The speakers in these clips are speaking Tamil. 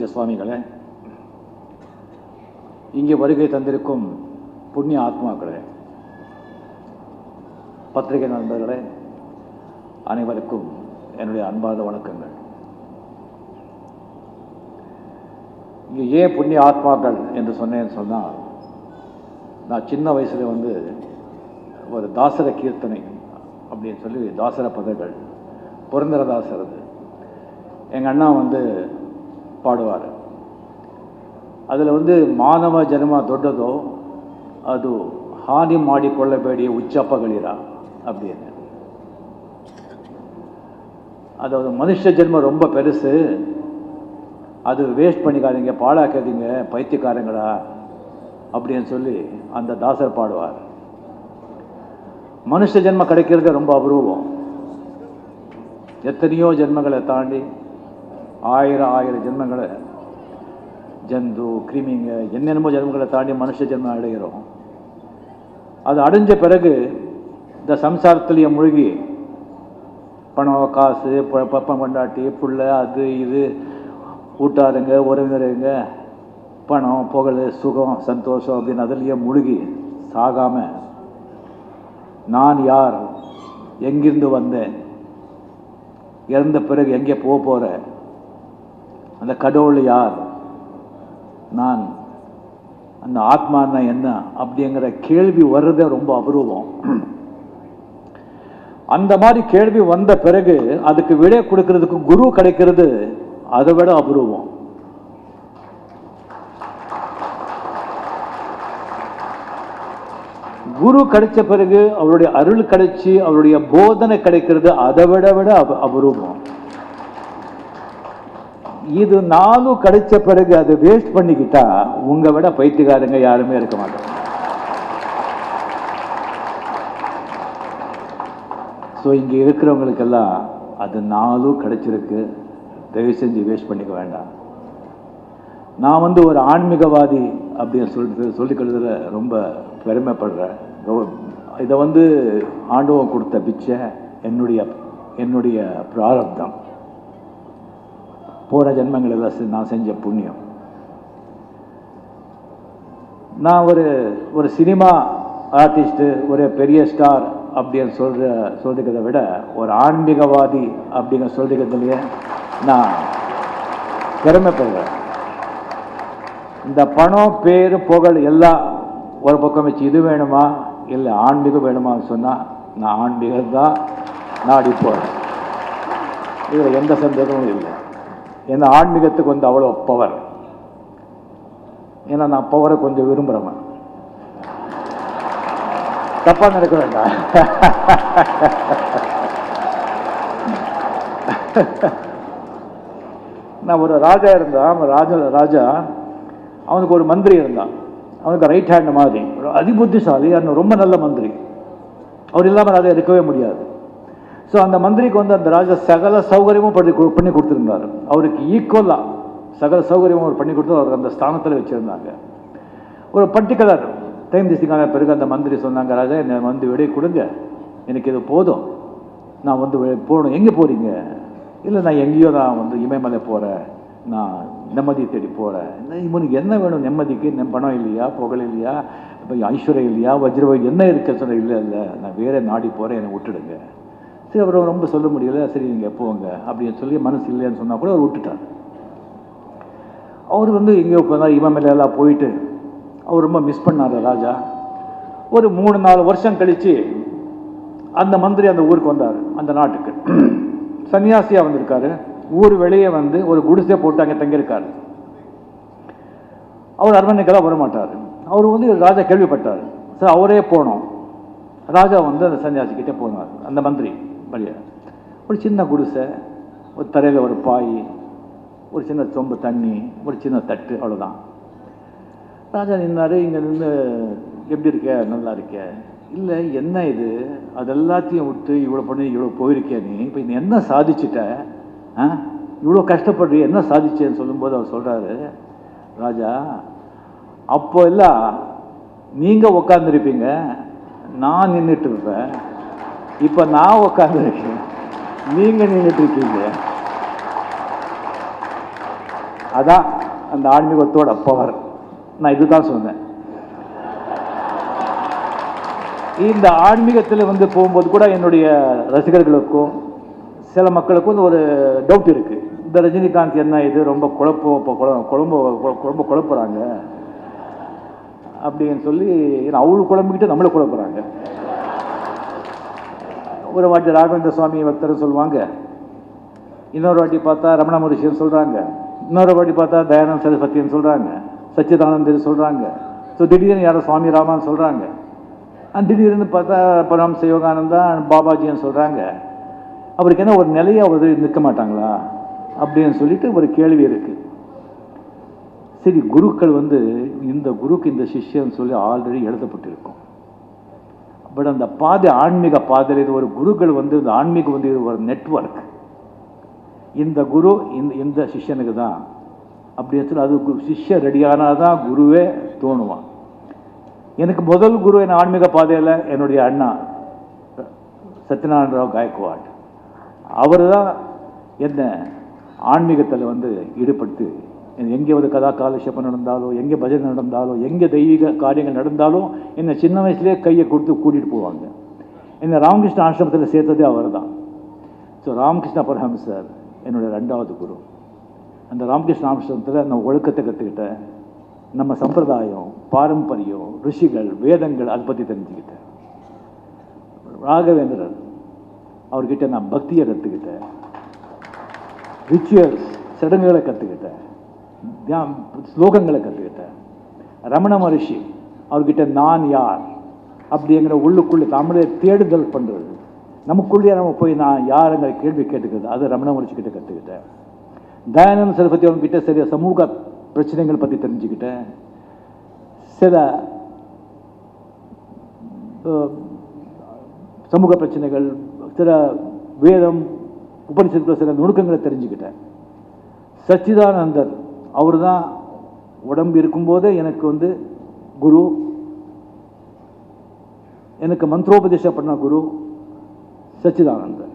பூஜ்ய சுவாமிகளே, இங்கே வருகை தந்திருக்கும் புண்ணிய ஆத்மாக்களே, பத்திரிகை நண்பர்களே, அனைவருக்கும் என்னுடைய அன்பார்ந்த வணக்கங்கள். இங்கே ஏன் புண்ணிய ஆத்மாக்கள் என்று சொன்னேன்னு சொன்னால், நான் சின்ன வயசில் ஒரு தாசர கீர்த்தனை அப்படின்னு சொல்லி தாசர பதங்கள் புரந்தரதாசர் எங்கள் அண்ணா பாடுவார். அதில் ಮಾನವ ಜನ್ಮ ದೊಡ್ಡದೋ ಅದು ಹಾನಿ ಮಾಡಿಕೊಳ್ಳಬೇಡಿ ಉಚ್ಚಪ್ಪಗಳಿರ அப்படின்னு. அதாவது மனுஷ ஜென்மம் ரொம்ப பெருசு, அது வேஸ்ட் பண்ணிக்காதீங்க, பாழாக்காதீங்க பைத்தியக்காரங்களா அப்படின்னு சொல்லி அந்த தாசர் பாடுவார். மனுஷ ஜென்மம் கிடைக்கிறது ரொம்ப அபூர்வம். எத்தனையோ ஜென்மங்களை தாண்டி ஆயிரம் ஜென்மங்களை, ஜந்து கிருமிங்க என்னென்னமோ ஜென்மங்களை தாண்டி மனுஷ ஜென்மம் அடைகிறோம். அது அடைஞ்ச பிறகு இந்த சம்சாரத்திலேயே மூழ்கி பணம் காசு பப்பம் கொண்டாட்டி புள்ள அது இது கூட்டாருங்க உறவினருங்க பணம் புகழ் சுகம் சந்தோஷம் அப்படின்னு அதுலேயே மூழ்கி சாகாமல் நான் யார், எங்கிருந்து வந்தேன், இறந்த பிறகு எங்கே போக போகிறேன், அந்த கடவுள் யார், நான் அந்த ஆத்மானா என்ன அப்படிங்கிற கேள்வி வர்றதே ரொம்ப அபூர்வம். அந்த மாதிரி கேள்வி வந்த பிறகு அதுக்கு விடை கொடுக்கறதுக்கு குரு கிடைக்கிறது அதை விட அபூர்வம். குரு கிடைச்ச பிறகு அவருடைய அருள் கிடைச்சி அவருடைய போதனை கிடைக்கிறது அதை விட அபூர்வம். இது நாளும் கிடைச்ச பிறகு அதை வேஸ்ட் பண்ணிக்கிட்டா உங்க விட பைத்தியக்காரங்க யாருமே இருக்க மாட்டாங்க. ஸோ இங்கே இருக்கிறவங்களுக்கெல்லாம் அது நாளும் கிடைச்சிருக்கு, தயவு செஞ்சு வேஸ்ட் பண்ணிக்க வேண்டாம். நான் ஒரு ஆன்மீகவாதி அப்படின்னு சொல்லிக்கிறதுல ரொம்ப பெருமைப்படுறேன். இதை ஆண்டவன் கொடுத்த பிச்சை, என்னுடைய பிராரப்தம், போன ஜென்மங்களில் நான் செஞ்ச புண்ணியம். நான் ஒரு சினிமா ஆர்டிஸ்ட்டு, ஒரு பெரிய ஸ்டார் அப்படின்னு சொல்லிக்கிறத விட ஒரு ஆன்மீகவாதி அப்படிங்கிற சொல்லிக்கிறதுலையே நான் பெருமைப்படுறேன். இந்த பணம் பேர் புகழ் எல்லாம் ஒரு பக்கம் வச்சு இது வேணுமா இல்லை ஆன்மீகம் வேணுமான்னு சொன்னால் நான் ஆன்மீகம் தான் நாடி போகிறேன். இதில் எந்த சந்தேகமும் இல்லை. ஏன்னா ஆன்மீகத்துக்கு அவ்வளோ பவர். ஏன்னா நான் பவரை கொஞ்சம் விரும்புகிறேன். தப்பா நடக்க வேண்டாம். நான் ஒரு ராஜா இருந்தான். ராஜா அவனுக்கு ஒரு மந்திரி இருந்தான். அவனுக்கு ரைட் ஹேண்ட் மாதிரி ஒரு அதிபுத்திசாலி, ரொம்ப நல்ல மந்திரி. அவர் இல்லாமல் அதை இருக்கவே முடியாது. ஸோ அந்த மந்திரிக்கு அந்த ராஜா சகல சௌகரியமும் பண்ணி கொடுத்துருந்தார். அவருக்கு ஈக்குவலாக சகல சௌகரியமும் அவர் பண்ணி கொடுத்து அவர் அந்த ஸ்தானத்தில் வச்சுருந்தாங்க. ஒரு பர்டிகுலர் டைம் திசிக்கான பிறகு அந்த மந்திரி சொன்னாங்க, ராஜா என்னை விடை கொடுங்க, எனக்கு இது போதும், நான் போகணும். எங்கே போகிறீங்க? இல்லை நான் எங்கேயோ நான் இமயமலை போகிறேன், நான் நிம்மதி தேடி போகிறேன். இவனுக்கு என்ன வேணும் நிம்மதிக்கு? பணம் இல்லையா, புகழ் இல்லையா, இப்போ ஐஸ்வர்யம் இல்லையா, வஜ்ரவாய் என்ன இருக்க சொன்ன? இல்லை நான் வேற நாடி போகிறேன், என்னை விட்டுடுங்க. சரி, அவர் ரொம்ப சொல்ல முடியல. சரி நீங்கள் போங்க அப்படின்னு சொல்லி மனசு இல்லைன்னு சொன்னால் கூட அவர் விட்டுட்டார். அவர் எங்கேயோ போனால் இமயமலையெல்லாம் போயிட்டு அவர் ரொம்ப மிஸ் பண்ணார் ராஜா. ஒரு 3-4 வருஷம் கழித்து அந்த மந்திரி அந்த ஊருக்கு வந்தார், அந்த நாட்டுக்கு. சன்னியாசியாக வந்திருக்காரு. ஊர் வெளியே ஒரு குடிசை போட்டு அங்கே தங்கியிருக்காரு. அவர் அரண்மனைக்கெல்லாம் வரமாட்டார். அவர் ராஜா கேள்விப்பட்டார். சார் அவரே போனோம். ராஜா அந்த சன்னியாசிக்கிட்டே போனார். அந்த மந்திரி வழியா ஒரு சின்ன குடிசை, ஒரு தரையில் ஒரு பாய், ஒரு சின்ன சொம்பு தண்ணி, ஒரு சின்ன தட்டு, அவ்வளோதான். ராஜா நின்னார். இங்கே நின்று எப்படி இருக்க? நல்லா இருக்க? இல்லை என்ன இது, அது எல்லாத்தையும் விட்டு இவ்வளோ பண்ணி இவ்வளோ போயிருக்கே நீ, இப்போ நீ என்ன சாதிச்சிட்ட? இவ்வளோ கஷ்டப்படுறீ, என்ன சாதிச்சேன்னு சொல்லும்போது அவர் சொல்கிறாரு, ராஜா அப்போ எல்லாம் நீங்கள் உக்காந்துருப்பீங்க, நான் நின்றுட்டு இருப்பேன். இப்போ நான் உக்காந்துருக்கேன், நீங்கள் நின்றுட்டு இருக்கீங்க. அதான் அந்த ஆன்மீகத்தோட பவர். நான் இதுதான் சொன்னேன். இந்த ஆன்மீகத்தில் வந்து போகும்போது கூட என்னுடைய ரசிகர்களுக்கும் சில மக்களுக்கும் ஒரு டவுட் இருக்குது. இந்த ரஜினிகாந்த் என்ன இது ரொம்ப குழப்புறாங்க அப்படின்னு சொல்லி அவಳು குழம்பிக்கிட்டு நம்மளை குழப்புறாங்க. ஒரு வாட்டி ராகவேந்திர சுவாமி பக்தர் சொல்லுவாங்க, இன்னொரு வாட்டி பார்த்தா ரமண மகரிஷின்னு சொல்கிறாங்க, இன்னொரு வாட்டி பார்த்தா தயானந்த சரஸ்வதின்னு சொல்கிறாங்க, சச்சிதானந்தர் சொல்கிறாங்க, ஸோ திடீர்னு யாரோ சுவாமி ராமான்னு சொல்கிறாங்க, திடீர்னு பார்த்தா பரமஹம்ச யோகானந்தா பாபாஜின்னு சொல்கிறாங்க. அவருக்கு என்ன ஒரு நிலையை அவர் நிற்க மாட்டாங்களா அப்படின்னு சொல்லிட்டு ஒரு கேள்வி இருக்குது. சரி, குருக்கள் வந்து இந்த குருக்கு இந்த சிஷ்யன்னு சொல்லி ஆல்ரெடி எழுதப்பட்டிருக்கும். பட் அந்த பாதை ஆன்மீக பாதையில் இது ஒரு குருக்கள் வந்து இந்த ஆன்மீகம் வந்து ஒரு நெட்வொர்க். இந்த குரு இந்த சிஷ்யனுக்கு தான் அப்படின்னு சொல்லி அது சிஷ்யன் ரெடியானால் தான் குருவே தோணுவான். எனக்கு முதல் குரு என் ஆன்மீக பாதையில் என்னுடைய அண்ணா சத்யநாராயண ராவ் காயக்வாட். அவர் தான் என்ன ஆன்மீகத்தில் வந்து ஈடுபடுத்தி எங்கே வந்து கதா காலட்சேபம் நடந்தாலோ, எங்கே பஜனை நடந்தாலோ, எங்கே தெய்வீக காரியங்கள் நடந்தாலும் என்னை சின்ன வயசுலேயே கையை கொடுத்து கூட்டிகிட்டு போவாங்க. என்னை ராமகிருஷ்ண ஆசிரமத்தில் சேர்த்ததே அவர் தான். ஸோ ராமகிருஷ்ண பரமஹம்சர் என்னுடைய 2வது குரு. அந்த ராமகிருஷ்ண ஆசிரமத்தில் நான் ஒழுக்கத்தை கற்றுக்கிட்டேன். நம்ம சம்பிரதாயம், பாரம்பரியம், ரிஷிகள், வேதங்கள் அதை பற்றி தெரிஞ்சுக்கிட்டேன். ராகவேந்திரர் அவர்கிட்ட நான் பக்தியை கற்றுக்கிட்டேன், ரிச்சுவல்ஸ் சடங்குகளை கற்றுக்கிட்டேன், ஸ்லோகங்களை கற்றுக்கிட்டேன். ரமண மகரிஷி அவர்கிட்ட நான் யார் அப்படிங்கிற உள்ளுக்குள்ளே தமிழை தேடுதல் பண்ணுறது, நமக்குள்ளேயே நம்ம போய் நான் யாருங்கிற கேள்வி கேட்டுக்கிறது, அதை ரமண மகரிஷி கிட்ட கற்றுக்கிட்டேன். தயானந்த சரஸ்வதி அவங்ககிட்ட சரியா சமூக பிரச்சனைகள் பற்றி தெரிஞ்சுக்கிட்டேன். சில சமூக பிரச்சனைகள், சில வேதம் உபனிஷத்துல சில நுணுக்கங்களை தெரிஞ்சுக்கிட்டேன். சச்சிதானந்தர் அவர் தான் உடம்பு இருக்கும்போதே எனக்கு வந்து குரு, எனக்கு மந்திரோபதேசம் பண்ண குரு சச்சிதானந்தர்.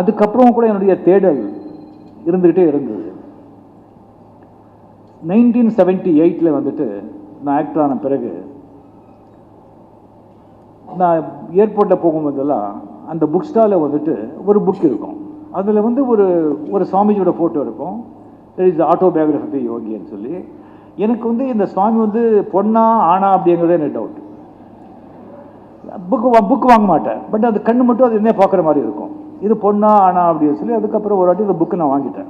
அதுக்கப்புறம் கூட என்னுடைய தேடல் இருந்துக்கிட்டே இருந்தது. 1978 வந்துட்டு நான் ஆக்டர் ஆன பிறகு நான் ஏர்போர்ட்டில் போகும்போதெல்லாம் அந்த புக் ஸ்டாலில் வந்துட்டு ஒரு புக் இருக்கும். அதில் வந்து ஒரு சுவாமிஜியோட ஃபோட்டோ இருக்கும். இஸ் ஆட்டோபயோகிராஃபி யோகின்னு சொல்லி. எனக்கு வந்து இந்த சுவாமி வந்து பொண்ணா ஆனா அப்படிங்கிறதே எனக்கு டவுட். புக்கு வாங்க மாட்டேன், பட் அது கண்ணு மட்டும் அது என்ன பார்க்குற மாதிரி இருக்கும். இது பொண்ணா ஆனா அப்படின்னு சொல்லி அதுக்கப்புறம் ஒரு வாட்டி இந்த புக்கு நான் வாங்கிட்டேன்.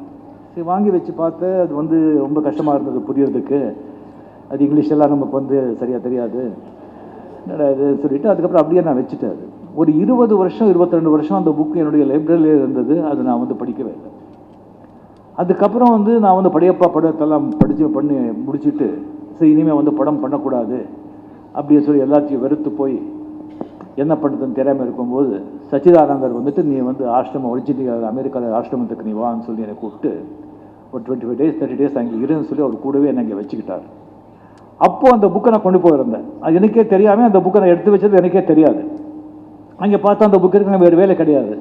சரி, வாங்கி வச்சு பார்த்து அது வந்து ரொம்ப கஷ்டமாக இருந்தது புரியறதுக்கு. அது இங்கிலீஷெல்லாம் நமக்கு வந்து சரியாக தெரியாது இது சொல்லிவிட்டு அதுக்கப்புறம் அப்படியே நான் வச்சுட்டேன். அது ஒரு 20 வருஷம் 22 வருஷம் அந்த புக்கு என்னுடைய லைப்ரரியிலே இருந்தது. அது நான் வந்து படிக்கவே இல்லை. அதுக்கப்புறம் வந்து நான் வந்து படையப்பா படத்தெல்லாம் பண்ணி முடிச்சுட்டு சரி இனிமேல் வந்து படம் பண்ணக்கூடாது அப்படின்னு சொல்லி எல்லாத்தையும் வெறுத்து போய் என்ன பண்ணுறதுன்னு தெரியாமல் இருக்கும்போது சச்சிதானந்தர் வந்துட்டு நீ வந்து ஆசிரமம் ஒழிச்சிட்டு அமெரிக்காவில் ஆசிரமத்துக்கு நீ வான்னு சொல்லி என்னை கூப்பிட்டு ஒரு 25 days 30 days அங்கே இருன்னு சொல்லி அவர் கூடவே என்னை அங்கே வச்சுக்கிட்டார். அப்போது அந்த புக்கை நான் கொண்டு போயிருந்தேன். அது எனக்கே தெரியாமல் அந்த புக்கை நான் எடுத்து வச்சது எனக்கே தெரியாது. அங்கே பார்த்தா அந்த புக்கு இருக்கு, வேறு வேலை கிடையாது,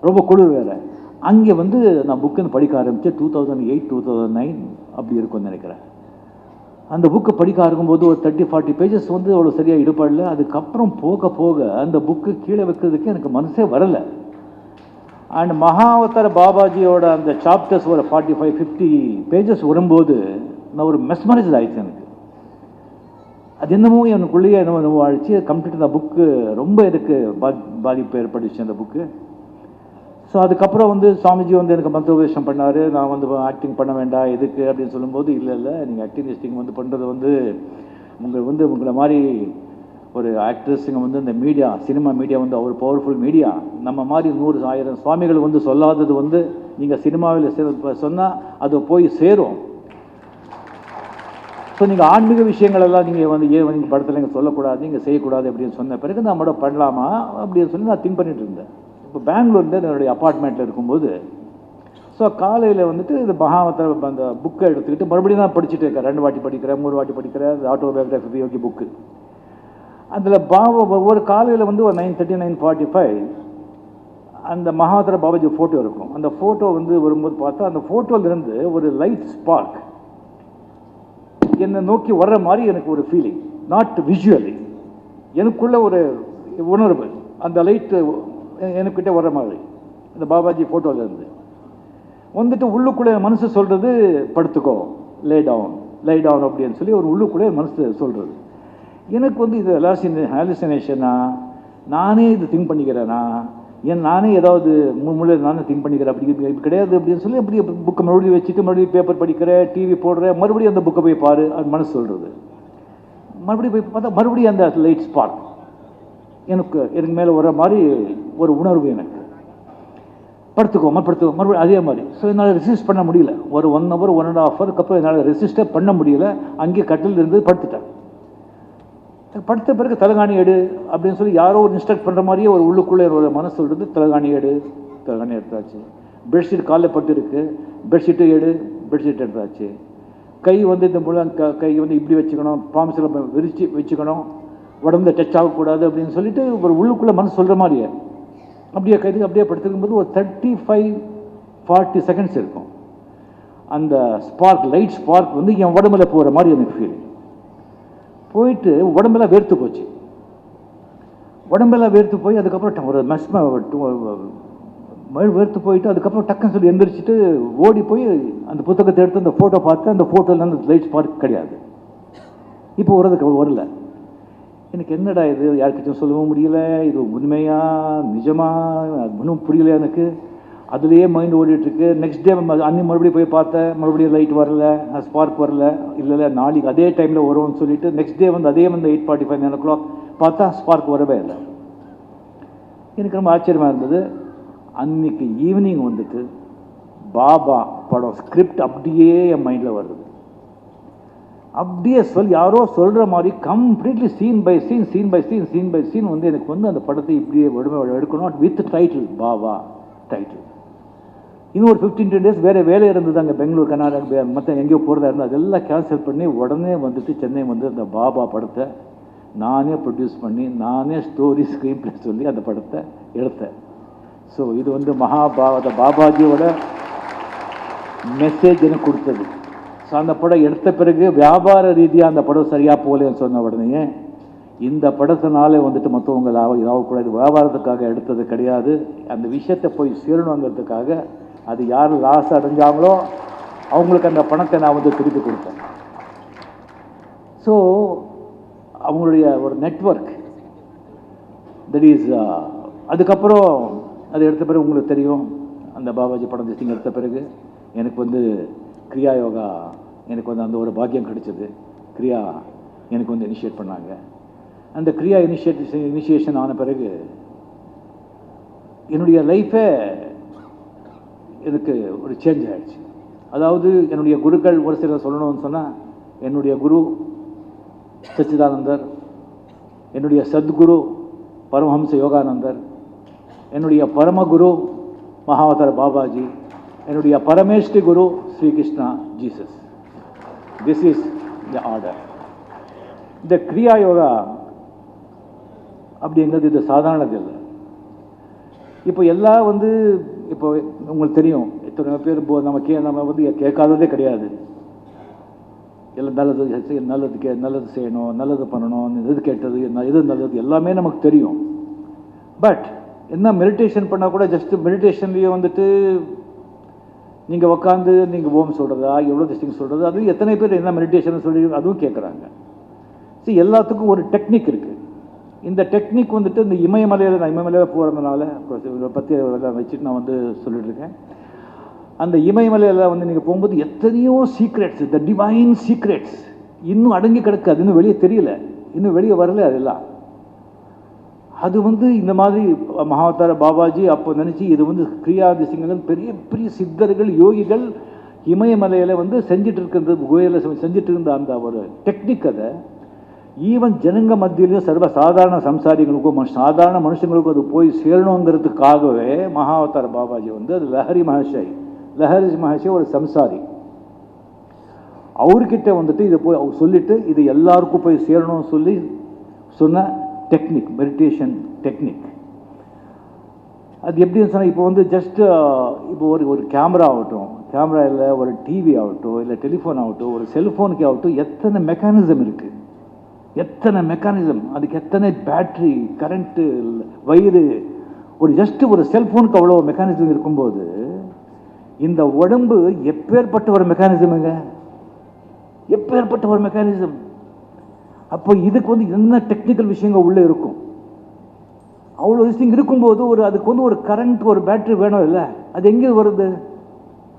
ரொம்ப குளிர் வேலை. அங்கே வந்து நான் புக்குன்னு படிக்க ஆரம்பித்தேன். 2008 2009 அப்படி இருக்கும்னு நினைக்கிறேன். அந்த புக்கு படிக்க ஆரம்பிக்கும்போது ஒரு 30-40 pages வந்து அவ்வளோ சரியாக ஈடுபடல. அதுக்கப்புறம் போக போக அந்த புக்கு கீழே வைக்கிறதுக்கு எனக்கு மனசே வரலை. அண்ட் மகாவதார பாபாஜியோட அந்த சாப்டர்ஸ் ஒரு 45-50 pages வரும்போது நான் ஒரு மெஸ்மரைஸ் ஆயிடுச்சு. எனக்கு அது என்னமோ எனக்குள்ளேயே என்னமோ ஆயிடுச்சு. கம்ப்ளீட் அந்த புக்கு ரொம்ப எனக்கு பாதிப்பு ஏற்பட்டுச்சு அந்த புக்கு. ஸோ அதுக்கப்புறம் வந்து சுவாமிஜி வந்து எனக்கு மந்திரோபதேசம் பண்ணார். நான் வந்து ஆக்டிங் பண்ண வேண்டாம் எதுக்கு அப்படின்னு சொல்லும்போது இல்லை நீங்கள் ஆக்டிங் வந்து பண்ணுறது வந்து உங்களை மாதிரி ஒரு ஆக்ட்ரஸுங்க வந்து இந்த மீடியா சினிமா மீடியா வந்து ஒரு பவர்ஃபுல் மீடியா. நம்ம மாதிரி 100-1000 சுவாமிகள் வந்து சொல்லாதது வந்து நீங்கள் சினிமாவில் சொன்னால் அது போய் சேரும். ஸோ நீங்கள் ஆன்மீக விஷயங்கள் எல்லாம் நீங்கள் வந்து நீங்கள் படத்தில் நீங்கள் சொல்லக்கூடாது, நீங்கள் செய்யக்கூடாது அப்படின்னு சொன்ன பிறகு நான் மட்டும் பண்ணலாமா அப்படின்னு சொல்லி நான் திங்க் பண்ணிட்டு இருந்தேன். இப்போ பெங்களூர்ல என்னுடைய அப்பார்ட்மெண்ட்டில் இருக்கும்போது ஸோ காலையில் வந்துட்டு இந்த மகாவதார அந்த புக்கை எடுத்துக்கிட்டு மறுபடியும் தான் படிச்சுட்டு இருக்கேன். 2 வாட்டி படிக்கிறேன், 3 வாட்டி படிக்கிறேன். ஆட்டோபயோகிராஃபி யோகி புக்கு. அதில் ஒவ்வொரு காலையில் வந்து ஒரு 9:30 9:45 அந்த மகாவதார பாபாஜி ஃபோட்டோ இருக்கும். அந்த ஃபோட்டோ வந்து வரும்போது பார்த்தா அந்த ஃபோட்டோலேருந்து ஒரு லைட் ஸ்பார்க் என்னை நோக்கி வர்ற மாதிரி எனக்கு ஒரு ஃபீலிங், நாட் விஷுவலி, எனக்குள்ள ஒரு உணர்வு, அந்த லைட்டு எனக்கிட்ட வர்ற மாதிரி அந்த பாபாஜி ஃபோட்டோலேருந்து வந்துட்டு உள்ளுக்குள்ளே மனசு சொல்கிறது படுத்துக்கோ, லே டவுன் அப்படின்னு சொல்லி ஒரு உள்ளுக்குள்ளே மனசு சொல்கிறது. எனக்கு வந்து இது ஹாலுசினேஷனா, நானே இது திங்க் பண்ணிக்கிறேனா, நானே ஏதாவது நானே திங்க் பண்ணிக்கிறேன், அப்படி கிடையாது அப்படின்னு சொல்லி அப்படி புக்கை மறுபடியும் வச்சுட்டு மறுபடியும் பேப்பர் படிக்கிறேன், டிவி போடுறேன், மறுபடியும் அந்த புக்கை போய் பாரு, அது மனசு சொல்கிறது. மறுபடியும் போய் பார்த்தா மறுபடியும் அந்த லைட் ஸ்பார்க் எனக்கு மேலே வர மாதிரி ஒரு உணர்வு, எனக்கு படுத்துக்கோ மறுபடியும் அதே மாதிரி. ஸோ என்னால் ரெசிஸ்ட் பண்ண முடியல. ஒரு 1 hour 1.5 hour அப்புறம் என்னால் ரெசிஸ்டே பண்ண முடியல. அங்கேயே கட்டில் இருந்து படுத்துட்டேன். படுத்த பிறகு தலைகாணி எடு அப்படின்னு சொல்லி யாரோ ஒரு இன்ஸ்ட்ரக்ட் பண்ணுற மாதிரியே ஒரு உள்ளுக்குள்ளே ஒரு மனசு சொல்கிறது, தலைகாணி எடுத்தாச்சு. பெட்ஷீட் காலில் பட்டு இருக்கு, பெட்ஷீட்டு பெட்ஷீட் எடுத்தாச்சு. கை வந்து இந்த கை வந்து இப்படி வச்சுக்கணும், பாம்ஸில் விரிச்சு வச்சுக்கணும், உடம்புல டச் ஆகக்கூடாது அப்படின்னு சொல்லிட்டு ஒரு உள்ளுக்குள்ளே மனசு சொல்கிற மாதிரியே அப்படியே கைது அப்படியே படுத்துக்கும்போது ஒரு 35-40 seconds இருக்கும். அந்த ஸ்பார்க், லைட் ஸ்பார்க் வந்து என் உடம்புல போகிற மாதிரி எனக்கு ஃபீல் போயிட்டு உடம்பெல்லாம் வேர்த்து போச்சு. உடம்பெல்லாம் வேர்த்து போய் அதுக்கப்புறம் ஒரு வேர்த்து போயிட்டு அதுக்கப்புறம் டக்குன்னு சொல்லி எந்திரிச்சிட்டு ஓடி போய் அந்த புத்தகத்தை எடுத்து அந்த ஃபோட்டோ பார்த்து அந்த ஃபோட்டோவில் அந்த லைட் ஸ்பார்க் கிடையாது. இப்போ வரல. எனக்கு என்னடா இது, யாருக்கிட்டும் சொல்லவும் முடியல, இது உண்மையா நிஜமா ஒன்றும் புரியல எனக்கு. அதுலேயே மைண்ட் ஓடிட்டுருக்கு. நெக்ஸ்ட் டே அன்னி மறுபடியும் போய் பார்த்தேன், மறுபடியும் லைட் வரல, ஸ்பார்க் வரல. இல்லை நாளைக்கு அதே டைமில் வரும்னு சொல்லிட்டு நெக்ஸ்ட் டே வந்து அதே வந்து 8:45 9 o'clock பார்த்தா ஸ்பார்க் வரவே இல்லை. எனக்கு ரொம்ப ஆச்சரியமாக இருந்தது. அன்னைக்கு ஈவினிங் வந்துட்டு பாபா படம் ஸ்கிரிப்ட் அப்படியே என் மைண்டில் வருது. அப்படியே யாரோ சொல்கிற மாதிரி கம்ப்ளீட்லி சீன் பை சீன் வந்து எனக்கு வந்து அந்த படத்தை இப்படியே எடுக்கணும் வித் டைட்டில், பாபா டைட்டில். இன்னும் ஒரு 15 days வேறு வேலை இருந்தது அங்கே பெங்களூர், கர்நாடகா, மற்ற எங்கேயோ போகிறதா இருந்தது. அதெல்லாம் கேன்சல் பண்ணி உடனே வந்துட்டு சென்னை வந்து அந்த பாபா படத்தை நானே ப்ரொடியூஸ் பண்ணி நானே ஸ்டோரி ஸ்க்ரீன் பிளே சொல்லி அந்த படத்தை எடுத்தேன். ஸோ இது வந்து பாபாஜியோட மெசேஜ் எனக்கு கொடுத்தது. ஸோ அந்த படம் எடுத்த பிறகு வியாபார ரீதியாக அந்த படம் சரியாக போகலன்னு சொன்ன உடனே இந்த படத்தினாலே வந்துட்டு மற்றவங்க லாபக்கூடாது, வியாபாரத்துக்காக எடுத்தது கிடையாது, அந்த விஷயத்தை போய் சேரணுங்கிறதுக்காக அது யார் லாஸ் அடைஞ்சாங்களோ அவங்களுக்கு அந்த பணத்தை நான் வந்து திருப்பி கொடுத்தேன். ஸோ அவங்களுடைய ஒரு நெட்வொர்க் தட் இஸ். அதுக்கப்புறம் அது எடுத்த பிறகு உங்களுக்கு தெரியும், அந்த பாபாஜி படம் திசிங் எடுத்த பிறகு எனக்கு வந்து கிரியா யோகா எனக்கு வந்து அந்த ஒரு பாக்கியம் கிடைச்சது. கிரியா எனக்கு வந்து இனிஷியேட் பண்ணாங்க. அந்த கிரியா இனிஷியேஷன் ஆன பிறகு என்னுடைய லைஃபே எனக்கு ஒரு சேஞ்ச் ஆகிடுச்சு. அதாவது என்னுடைய குருக்கள் ஒரு சிலர் சொல்லணும்னு சொன்னால், என்னுடைய குரு சச்சிதானந்தர், என்னுடைய சத்குரு பரமஹம்ச யோகானந்தர், என்னுடைய பரமகுரு மகாவதார பாபாஜி, என்னுடைய பரமேஷ்டி குரு Srikrishna Jesus. This is the order. இந்த கிரியா யோகா அப்படிங்கிறது இது சாதாரணது இல்லை. இப்போ எல்லாம் வந்து இப்போ உங்களுக்கு தெரியும், எத்தனை பேர் நம்ம வந்து கேட்காததே கிடையாது. எல்லாம் நல்லது செய்யணும், நல்லது பண்ணணும், எது கெட்டது எது நல்லது எல்லாமே நமக்கு தெரியும். பட் என்ன மெடிடேஷன் பண்ணால் கூட ஜஸ்ட் மெடிடேஷன்லேயே வந்துட்டு நீங்கள் உட்காந்து நீங்கள் ஓம் சொல்கிறதா எவ்வளோ திஸ்டிங் சொல்கிறது, அது எத்தனை பேர் என்ன மெடிடேஷன் சொல்லி அதுவும் கேட்குறாங்க. சரி, எல்லாத்துக்கும் ஒரு டெக்னிக் இருக்குது. இந்த டெக்னிக் வந்துட்டு இந்த இமயமலையில் போகிறதுனால பற்றி வச்சுட்டு நான் வந்து சொல்லிட்டுருக்கேன். அந்த இமயமலையில் வந்து நீங்கள் போகும்போது எத்தனையோ சீக்ரெட்ஸ், த டிவைன் சீக்ரெட்ஸ் இன்னும் அடங்கி கிடக்காது, இன்னும் வெளியே தெரியல, இன்னும் வெளியே வரல. அதெல்லாம் அது வந்து இந்த மாதிரி மகாவதார பாபாஜி அப்போ நினச்சி இது வந்து கிரியாதிசிங்கள் பெரிய பெரிய சித்தர்கள் யோகிகள் இமயமலையில் வந்து செஞ்சுட்டு இருக்கிறது, கோயிலில் செஞ்சுட்டு இருந்த அந்த ஒரு டெக்னிக் அதை ஈவன் ஜனங்க மத்தியிலையும் சர்வ சாதாரண சம்சாரிகளுக்கும் சாதாரண மனுஷங்களுக்கும் அது போய் சேரணுங்கிறதுக்காகவே மகாவதார பாபாஜி வந்து அது லஹரி மகர்ஷி ஒரு சம்சாரி, அவர்கிட்ட வந்துட்டு இதை போய் சொல்லிட்டு இது எல்லாருக்கும் போய் சேரணும்னு சொல்லி சொன்ன டெக்னிக், மெடிடேஷன் டெக்னிக். அது எப்படின்னு சொன்னால் இப்போ வந்து ஜஸ்ட்டு இப்போ ஒரு கேமரா ஆகட்டும், கேமரா இல்லை ஒரு டிவி ஆகட்டும், இல்லை டெலிஃபோன் ஆகட்டும், ஒரு செல்ஃபோனுக்கு ஆகட்டும், எத்தனை மெக்கானிசம் இருக்குது, எத்தனை மெக்கானிசம், அதுக்கு எத்தனை பேட்ரி, கரண்ட்டு, வயிறு, ஜஸ்ட்டு ஒரு செல்ஃபோனுக்கு அவ்வளோ மெக்கானிசம் இருக்கும்போது இந்த உடம்பு எப்பேற்பட்ட ஒரு மெக்கானிசமுங்க, எப்பேற்பட்ட ஒரு மெக்கானிசம். அப்போ இதுக்கு வந்து என்ன டெக்னிக்கல் விஷயங்கள் உள்ளே இருக்கும். அவ்வளோ விஷயம் இருக்கும்போது அதுக்கு வந்து ஒரு கரண்ட், ஒரு பேட்டரி வேணும் இல்லை? அது எங்கே வருது?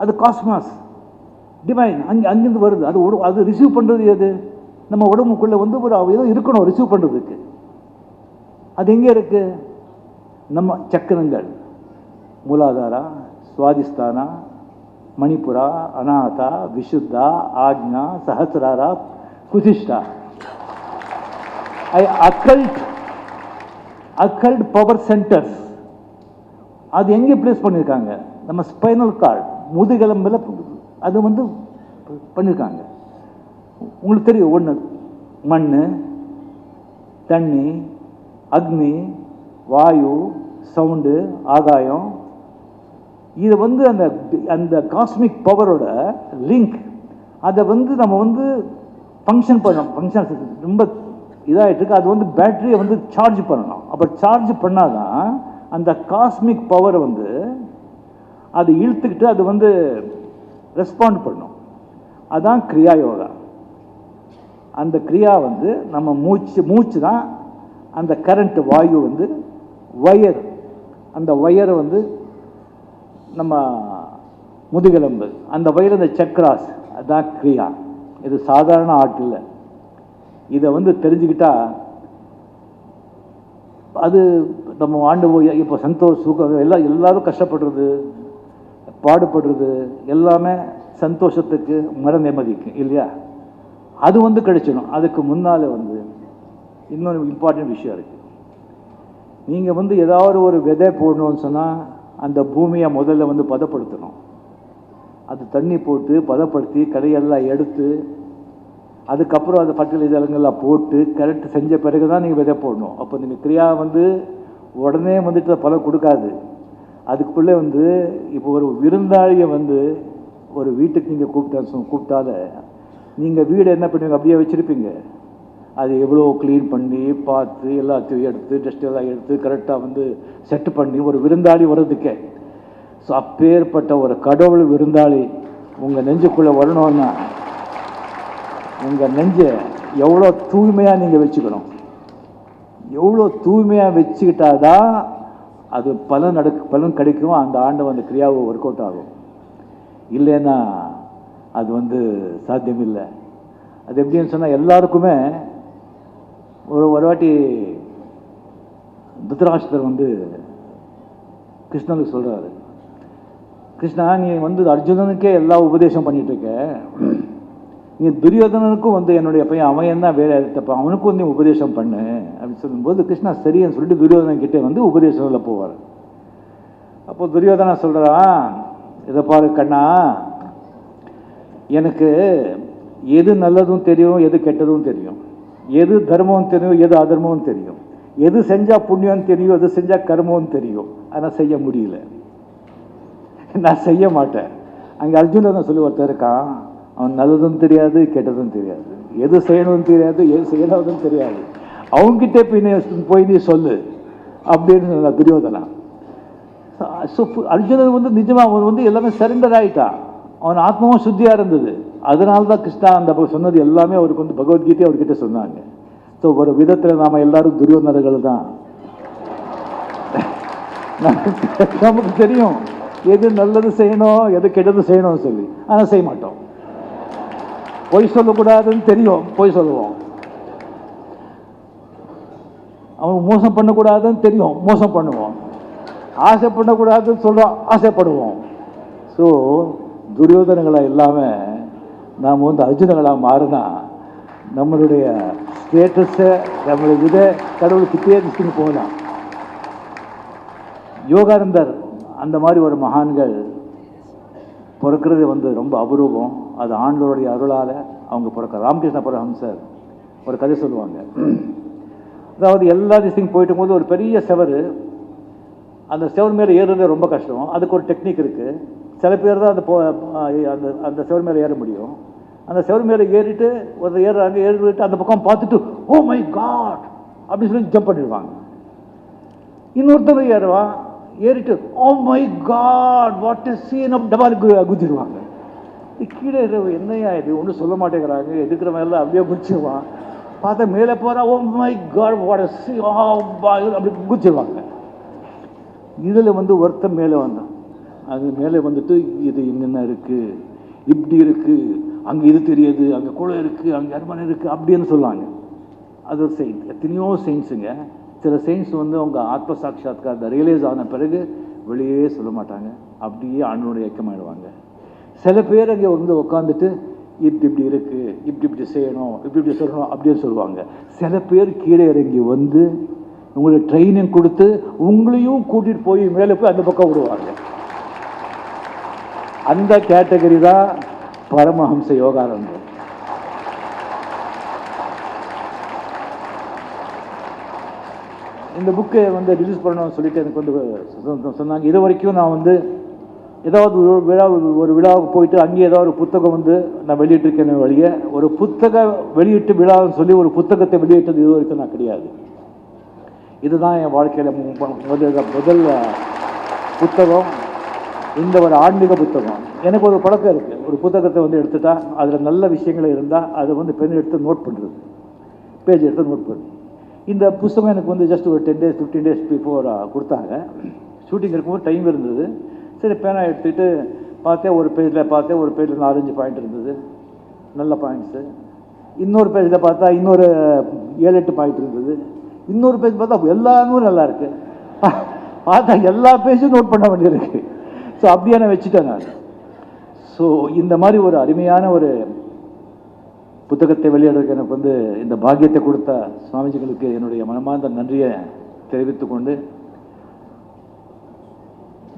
அது காஸ்மாஸ், டிவைன், அங்கேருந்து வருது. அது ரிசீவ் பண்ணுறது எது? நம்ம உடம்புக்குள்ளே வந்து ஏதோ இருக்கணும் ரிசீவ் பண்ணுறதுக்கு. அது எங்கே இருக்கு? நம்ம சக்கரங்கள், மூலாதாரா, சுவாதிஸ்தானா, மணிப்புரா, அநாதா, விசுத்தா, ஆக்ஞா, சஹசிராரா, குசிஷ்டா, அக்கல்ட் பவர் சென்டர்ஸ். அது எங்கே பிளேஸ் பண்ணியிருக்காங்க? நம்ம ஸ்பைனல் கார்டு, முதுகெலும்பில் அது வந்து பண்ணியிருக்காங்க. உங்களுக்கு தெரியும், ஒன்று மண், தண்ணி, அக்னி, வாயு, சவுண்டு, ஆகாயம். இது வந்து அந்த காஸ்மிக் பவரோட லிங்க். அதை வந்து நம்ம வந்து ஃபங்க்ஷன் ரொம்ப இதாகிட்டு இருக்கு. அது வந்து பேட்டரியை வந்து சார்ஜ் பண்ணணும். அப்போ சார்ஜ் பண்ணாதான் அந்த காஸ்மிக் பவரை வந்து அது இழுத்துக்கிட்டு அது வந்து ரெஸ்பாண்ட் பண்ணும். அதான் கிரியா யோகா. அந்த கிரியா வந்து நம்ம மூச்சு தான் அந்த கரண்ட். வாயு வந்து வயர், அந்த வயரை வந்து நம்ம முதுகெலும்பு, அந்த வயர் அந்த சக்கராஸ், அதுதான் கிரியா. இது சாதாரண ஆட்டில். இதை வந்து தெரிஞ்சுக்கிட்டா அது நம்ம ஆண்டு இப்போ சந்தோஷ், சுகம், எல்லாரும் கஷ்டப்படுறது, பாடுபடுறது எல்லாமே சந்தோஷத்துக்கு, மன நிம்மதிக்கு இல்லையா? அது வந்து கிடைச்சிடும். அதுக்கு முன்னால் வந்து இன்னொரு இம்பார்ட்டன்ட் விஷயம் இருக்குது. நீங்கள் வந்து ஏதாவது ஒரு விதை போடணும்னு சொன்னால் அந்த பூமியை முதல்ல வந்து பதப்படுத்தணும். அது தண்ணி போட்டு பதப்படுத்தி கடையெல்லாம் எடுத்து அதுக்கப்புறம் அது ஃபர்டிலைசர்கள்லாம் போட்டு கரெக்ட் செஞ்ச பிறகு தான் நீங்கள் விதை போடணும். அப்போ நீங்கள் கிரியா வந்து உடனே வந்துட்டு பலம் கொடுக்காது. அதுக்குள்ளே வந்து இப்போ ஒரு விருந்தாளியை வந்து ஒரு வீட்டுக்கு நீங்கள் கூப்பிட்டால நீங்கள் வீடு என்ன பண்ணுவீங்க? அப்படியே வச்சுருப்பீங்க. அது எவ்வளோ க்ளீன் பண்ணி பார்த்து எல்லாத்தையும் எடுத்து டஸ்ட் எல்லாம் எடுத்து கரெக்டாக வந்து செட் பண்ணி ஒரு விருந்தாளி வர்றதுக்கே. ஸோ அப்பேற்பட்ட ஒரு கடவுள் விருந்தாளி உங்கள் நெஞ்சுக்குள்ளே வரணும்னா உங்கள் நெஞ்சை எவ்வளோ தூய்மையாக நீங்கள் வச்சுக்கணும். எவ்வளோ தூய்மையாக வச்சுக்கிட்டாதான் அது பலன் கிடைக்கும். அந்த ஆண்டை வந்து கிரியாவை ஒர்க் அவுட் ஆகும். இல்லைன்னா அது வந்து சாத்தியமில்லை. அது எப்படின்னு சொன்னால் எல்லாருக்குமே ஒரு வாட்டி திருதராஷ்டிரர் வந்து கிருஷ்ணனுக்கு சொல்கிறாரு, கிருஷ்ணா நீ வந்து அர்ஜுனனுக்கே எல்லா உபதேசம் பண்ணிகிட்ருக்க, நீ துரியோதனனுக்கும் வந்து என்னுடைய பையன் அவன் என்ன வேலை எடுத்தப்போ அவனுக்கும் வந்து உபதேசம் பண்ணு அப்படின்னு சொல்லும்போது கிருஷ்ணா சரின்னு சொல்லிட்டு துரியோதனன் கிட்டே வந்து உபதேசத்தில் போவார். அப்போ துரியோதனா சொல்கிறான், இதை பாரு கண்ணா, எனக்கு எது நல்லதும் தெரியும், எது கெட்டதும் தெரியும், எது தர்மம் தெரியும், எது அதர்மம் தெரியும், எது செஞ்சால் புண்ணியம் தெரியும், எது செஞ்சால் கர்மம் தெரியும். ஆனால் செய்ய முடியல, நான் செய்ய மாட்டேன். அங்கே அர்ஜுனன் சொல்லி ஒருத்தர் இருக்கான், அவன் நல்லதும் தெரியாது கெட்டதும் தெரியாது, எது செய்யணும்னு தெரியாது, எது செய்யறதும் தெரியாது, அவங்ககிட்ட போய் நீ சொல்லு அப்படின்னு துரியோதனா. அர்ஜுனன் வந்து நிஜமாக அவன் வந்து எல்லாமே சரண்டர் ஆகிட்டான். அவன் ஆத்மாவும் சுத்தியாக இருந்தது. அதனால தான் கிருஷ்ணா அந்த சொன்னது எல்லாமே அவருக்கு வந்து பகவத்கீதை அவர்கிட்ட சொன்னாங்க. ஸோ ஒரு விதத்தில் நாம் எல்லாரும் துரியோதனர்கள் தான். நமக்கு தெரியும் எது நல்லது செய்யணும், எது கெட்டது செய்யணும்னு சொல்லி, ஆனால் செய்ய மாட்டோம். பொய் சொல்லக்கூடாதுன்னு தெரியும், பொய் சொல்லுவோம். அவன் மோசம் பண்ணக்கூடாதுன்னு தெரியும், மோசம் பண்ணுவோம். ஆசை பண்ணக்கூடாதுன்னு சொல்கிறோம், ஆசைப்படுவோம். ஸோ துரியோதனங்களாக இல்லாமல் நாம் வந்து அர்ஜுனங்களாக மாறினா நம்மளுடைய ஸ்டேட்டஸை நம்மளுடைய இதை கடவுளுக்கிட்டே நிச்சுன்னு போகலாம். யோகானந்தர் அந்த மாதிரி ஒரு மகான்கள் பிறக்கிறது வந்து ரொம்ப அபூர்வம். அது ஆண்டவருடைய அருளால் அவங்க பிறக்க. ராமகிருஷ்ண பரமஹம்சர் ஒரு கதை சொல்லுவாங்க. அதாவது எல்லா திசையும் போயிட்டு போது ஒரு பெரிய செவரு, அந்த செவன் மேலே ஏறுறதே ரொம்ப கஷ்டம். அதுக்கு ஒரு டெக்னிக் இருக்குது. சில பேர் தான் அந்த அந்த செவன் மேலே ஏற முடியும். அந்த செவன் மேலே ஏறிட்டு ஒரு ஏறுறாங்க, ஏறிட்டு அந்த பக்கம் பார்த்துட்டு ஓ மை காட் அப்படின்னு சொல்லி ஜம்ப் பண்ணிடுவாங்க. இன்னொருத்தர் ஏறுவான், ஏறிட்டு oh my god what is சீன் அப் டபால் குதிடுவாங்க. கீழே என்னையா இது ஒன்றும் சொல்ல மாட்டேங்கிறாங்க, எதுக்குறவன் எல்லாம் அப்படியே குதிச்சிடுவான். பார்த்தா மேலே போகிறா oh my god what is சீ அப்படி குதிச்சிடுவாங்க. இதில் ஒருத்தன் மேலே வந்தான். அது மேலே வந்துட்டு இது என்னென்ன இருக்குது, இப்படி இருக்குது, அங்கே இது தெரியுது, அங்கே குளம் இருக்குது, அங்கே அரண்மனை இருக்குது அப்படின்னு சொல்லுவாங்க. அது ஒரு சயின்ஸ். எத்தனையோ சயின்ஸுங்க. சில சயின்ஸ் அவங்க ஆத்ம சாட்சாத்கார் ரியலைஸ் ஆன பிறகு வெளியே சொல்ல மாட்டாங்க, அப்படியே ஆண்டவனுடைய ஐக்கியமாயிடுவாங்க. சில பேர் அங்கே உட்காந்துட்டு இப்படி இப்படி இருக்குது, இப்படி இப்படி செய்யணும், இப்படி இப்படி சொல்லணும் அப்படின்னு சொல்லுவாங்க. சில பேர் கீழே இறங்கி உங்களுக்கு ட்ரைனிங் கொடுத்து உங்களையும் கூட்டிகிட்டு போய் மேலே போய் அந்த பக்கம் விடுவாங்க. அந்த கேட்டகரி தான் பரமஹம்ச யோகானந்தர். இந்த புக்கை ரிலீஸ் பண்ணணும்னு சொல்லிட்டு எனக்கு சொன்னாங்க. இது வரைக்கும் நான் ஏதாவது ஒரு விழாவுக்கு போயிட்டு அங்கே ஏதாவது ஒரு புத்தகம் நான் வெளியிட்டிருக்கேன் வழிய ஒரு புத்தக வெளியீட்டு விழான்னு சொல்லி ஒரு புத்தகத்தை வெளியிட்டது இது வரைக்கும் நான் கிடையாது. இதுதான் என் வாழ்க்கையில் முதல் புத்தகம். இந்த ஒரு ஆன்மீக புத்தகம். எனக்கு ஒரு பழக்கம் இருக்குது, ஒரு புத்தகத்தை எடுத்துட்டா அதில் நல்ல விஷயங்கள் இருந்தால் அதை பென் எடுத்து நோட் பண்ணுறது, பேஜ் எடுத்து நோட் பண்ணுறது. இந்த புத்தகம் எனக்கு ஜஸ்ட் ஒரு 10 days 15 days பிஃபோர் கொடுத்தாங்க. ஷூட்டிங் இருக்கும்போது டைம் இருந்தது. சரி பேனா எடுத்துகிட்டு பார்த்தேன், ஒரு பேஜில் 4-5 பாயிண்ட் இருந்தது, நல்ல பாயிண்ட்ஸு. இன்னொரு பேஜில் பார்த்தா இன்னொரு 7-8 பாயிண்ட் இருந்தது. இன்னொரு பேஜ் பார்த்தா எல்லாமே நல்லா இருக்குது. பார்த்தா எல்லா பேஜும் நோட் பண்ண வேண்டியிருக்கு. ஸோ அப்படியே நான் வச்சுட்டேன் நான். ஸோ இந்த மாதிரி ஒரு அருமையான ஒரு புத்தகத்தை வெளியிடுறதுக்கு எனக்கு இந்த பாக்கியத்தை கொடுத்த சுவாமிஜிகளுக்கு என்னுடைய மனமார்ந்த நன்றியை தெரிவித்துக்கொண்டு,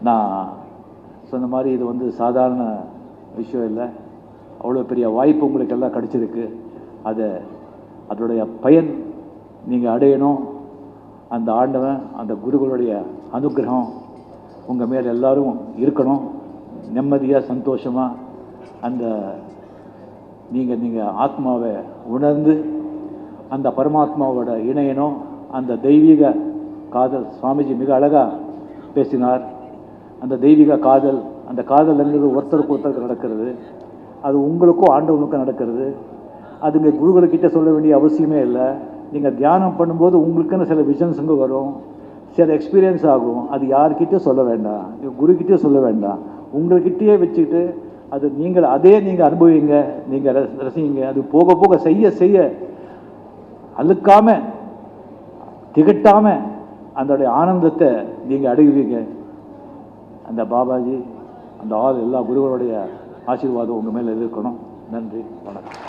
நான் சொன்ன மாதிரி இது சாதாரண விஷயம் இல்லை. அவ்வளோ பெரிய வாய்ப்பு உங்களுக்கு எல்லாம் கிடச்சிருக்கு. அதோடைய பயன் நீங்கள் அடையணும். அந்த ஆண்டவன், அந்த குருகளுடைய அனுகிரகம் உங்கள் மேலே எல்லாரும் இருக்கணும். நிம்மதியாக சந்தோஷமாக அந்த நீங்கள் ஆத்மாவை உணர்ந்து அந்த பரமாத்மாவோட இணையணும். அந்த தெய்வீக காதல் சுவாமிஜி மிக அழகாக பேசினார். அந்த தெய்வீக காதல், அந்த காதல் என்பது ஒருத்தருக்கு ஒருத்தருக்கு நடக்கிறது. அது உங்களுக்கும் ஆண்டவனுக்கும் நடக்கிறது. அதுங்க குருகளுக்கிட்ட சொல்ல வேண்டிய அவசியமே இல்லை. நீங்கள் தியானம் பண்ணும்போது உங்களுக்குன்னு சில விஷன்ஸுங்க வரும், சில எக்ஸ்பீரியன்ஸ் ஆகும். அது யார்கிட்டே சொல்ல வேண்டாம், குருக்கிட்டே சொல்ல வேண்டாம், உங்கள்கிட்டயே வச்சுக்கிட்டு அது நீங்கள் அனுபவிங்க, நீங்கள் ரசிங்க. அது போக போக செய்ய செய்ய அழுக்காமல் திகட்டாமல் அதோடைய ஆனந்தத்தை நீங்கள் அடைவீங்க. அந்த பாபாஜி, அந்த எல்லா குருகளுடைய ஆசீர்வாதம் உங்கள் மேலே இருக்கணும். நன்றி, வணக்கம்.